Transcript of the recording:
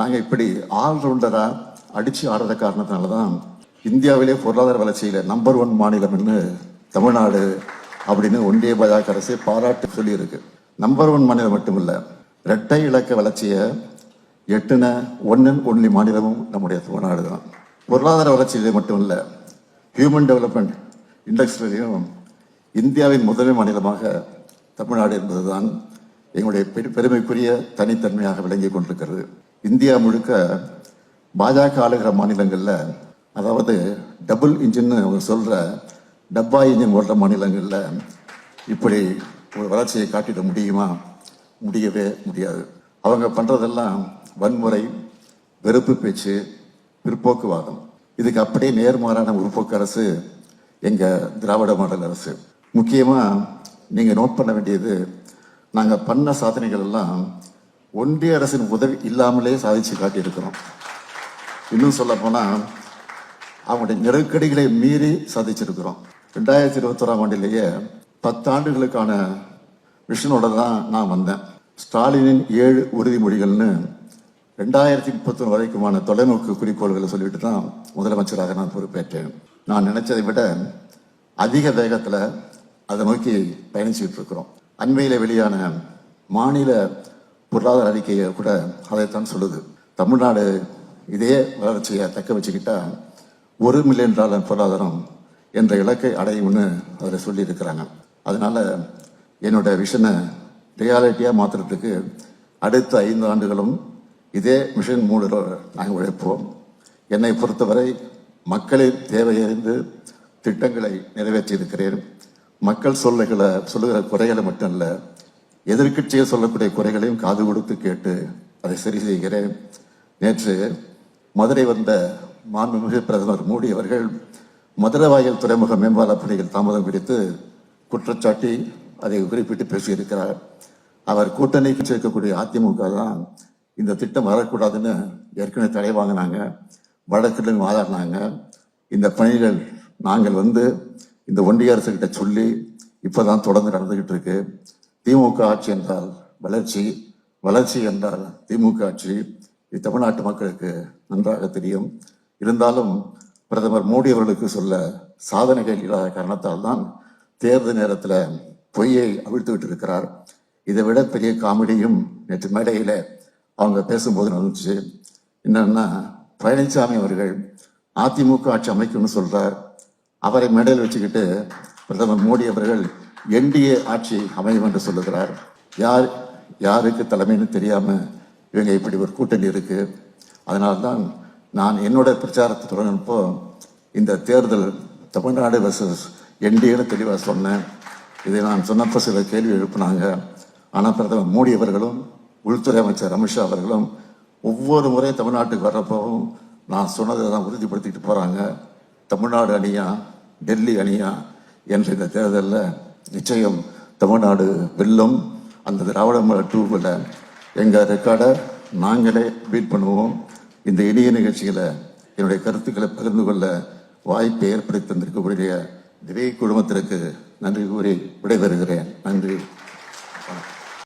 நாங்கள் இப்படி ஆல்ரவுண்டராக அடித்து ஆடுற காரணத்தினால தான் இந்தியாவிலே பொருளாதார வளர்ச்சியில் நம்பர் 1 மாநிலம்னு தமிழ்நாடு அப்படின்னு ஒன்றிய பாஜக அரசு பாராட்டு சொல்லியிருக்கு. நம்பர் 1 மாநிலம் மட்டுமில்லை, இரட்டை இலக்க வளர்ச்சியை எட்டுன ஒன்லி மாநிலமும் நம்முடைய தமிழ்நாடு தான். பொருளாதார வளர்ச்சியிலே மட்டும் இல்லை, ஹியூமன் டெவலப்மெண்ட் இண்டெக்ஸ்லையும் இந்தியாவின் முதன்மை மாநிலமாக தமிழ்நாடு என்பதுதான் எங்களுடைய பெருமைக்குரிய தனித்தன்மையாக விளங்கி கொண்டிருக்கிறது. இந்தியா முழுக்க பாஜக ஆளுகிற மாநிலங்களில், அதாவது டபுள் இன்ஜின்னு அவங்க சொல்கிற டப்பா இன்ஜின் ஓடுற மாநிலங்களில் இப்படி ஒரு வளர்ச்சியை காட்டிட முடியுமா? முடியவே முடியாது. அவங்க பண்ணுறதெல்லாம் வன்முறை, வெறுப்பு பேச்சு, பிற்போக்குவாதம். இதுக்கு அப்படியே நேர்மாறான முற்போக்கு அரசு எங்கள் திராவிட மாடல் அரசு. முக்கியமாக நீங்கள் நோட் பண்ண வேண்டியது, நாங்கள் பண்ண சாதனைகள் எல்லாம் ஒன்றிய அரசின் உதவி இல்லாமலே சாதிச்சு காட்டியிருக்கிறோம். இன்னும் சொல்ல போனால் அவங்களுடைய நெருக்கடிகளை மீறி சாதிச்சிருக்கிறோம். 2021ஆம் ஆண்டிலேயே 10 ஆண்டுகளுக்கான விஷனோட தான் நான் வந்தேன். ஸ்டாலினின் 7 உறுதிமொழிகள்னு 2031 வரைக்குமான தொலைநோக்கு குறிக்கோள்களை சொல்லிட்டு தான் முதலமைச்சராக நான் பொறுப்பேற்றேன். நான் நினைச்சதை விட அதிக வேகத்தில் அதை நோக்கி பயணிச்சுட்டு இருக்கிறோம். அண்மையில் வெளியான மாநில பொருளாதார அறிக்கையை கூட அதைத்தான் சொல்லுது. தமிழ்நாடு இதே வளர்ச்சியை தக்க வச்சுக்கிட்டா $1 மில்லியன் பொருளாதாரம் என்ற இலக்கை அடையும்னு அதில் சொல்லியிருக்கிறாங்க. அதனால என்னோட விஷனை ரியாலிட்டியாக மாற்றுறதுக்கு அடுத்த 5 ஆண்டுகளும் இதே மிஷன் மூலம் நாங்கள் உழைப்போம். என்னை பொறுத்தவரை மக்களின் தேவையறிந்து திட்டங்களை நிறைவேற்றியிருக்கிறேன். மக்கள் சொல்லுகிற குறைகளை மட்டும் இல்லை, எதிர்கட்சியை சொல்லக்கூடிய குறைகளையும் காது கொடுத்து கேட்டு அதை சரி செய்கிறேன். நேற்று மதுரை வந்த மாண்புமிகு பிரதமர் மோடி அவர்கள் மதுரை வாயில் துறைமுக மேம்பால பணிகள் தாமதம் குறித்து குற்றச்சாட்டி அதை குறிப்பிட்டு பேசியிருக்கிறார். அவர் கூட்டணிக்கு சேர்க்கக்கூடிய அதிமுக தான் இந்த திட்டம் வரக்கூடாதுன்னு ஏற்கனவே தடை வாங்கினாங்க, வழக்குடன் வாதாடினாங்க. இந்த பணிகள் நாங்கள் இந்த ஒன்றிய அரசுகிட்ட சொல்லி இப்போதான் தொடர்ந்து நடந்துகிட்டு இருக்கு. திமுக ஆட்சி என்றால் வளர்ச்சி, வளர்ச்சி என்றால் திமுக ஆட்சி. இது தமிழ்நாட்டு மக்களுக்கு நன்றாக தெரியும். இருந்தாலும் பிரதமர் மோடி அவர்களுக்கு சொல்ல சாதனைகள் இல்லாத காரணத்தால் தான் தேர்தல் நேரத்தில் பொய்யை அவிழ்த்து விட்டு இருக்கிறார். இதை விட பெரிய காமெடியும் நேற்று மேடையில் அவங்க பேசும்போது நடந்துச்சு. என்னன்னா, பழனிசாமி அவர்கள் அதிமுக ஆட்சி அமைக்கும்னு சொல்றார். அவரை மேடையில் வச்சுக்கிட்டு பிரதமர் மோடி அவர்கள் என்டிஏ ஆட்சி அமையும் என்று சொல்லுகிறார். யாருக்கு தலைமைன்னு தெரியாம இவங்க இப்படி ஒரு கூட்டணி இருக்கு. அதனால்தான் நான் என்னோட பிரச்சாரத்தை தொடங்கினப்போ இந்த தேர்தல் தமிழ்நாடு வெர்சஸ் என்டிஏன்னு தெளிவாக சொன்னேன். இதை நான் சொன்னப்போ சில கேள்வி எழுப்பினாங்க. ஆனால் பிரதமர் மோடி அவர்களும் உள்துறை அமைச்சர் அமித்ஷா அவர்களும் ஒவ்வொரு முறை தமிழ்நாட்டுக்கு வர்றப்பவும் நான் சொன்னதை தான் உறுதிப்படுத்திட்டு போகிறாங்க. தமிழ்நாடு அணியா டெல்லி அணியா என்ற இந்த தேர்தலில் நிச்சயம் தமிழ்நாடு வெல்லும். அந்த திராவிட மாடல் 2ல எங்கள் ரெக்கார்டை நாங்களே பீட் பண்ணுவோம். இந்த இனிய நிகழ்ச்சியில் என்னுடைய கருத்துக்களை பகிர்ந்து கொள்ள வாய்ப்பை ஏற்படுத்தி தந்திருக்கக்கூடிய திவே குழுமத்திற்கு நன்றி கூறி விடைபெறுகிறேன். நன்றி.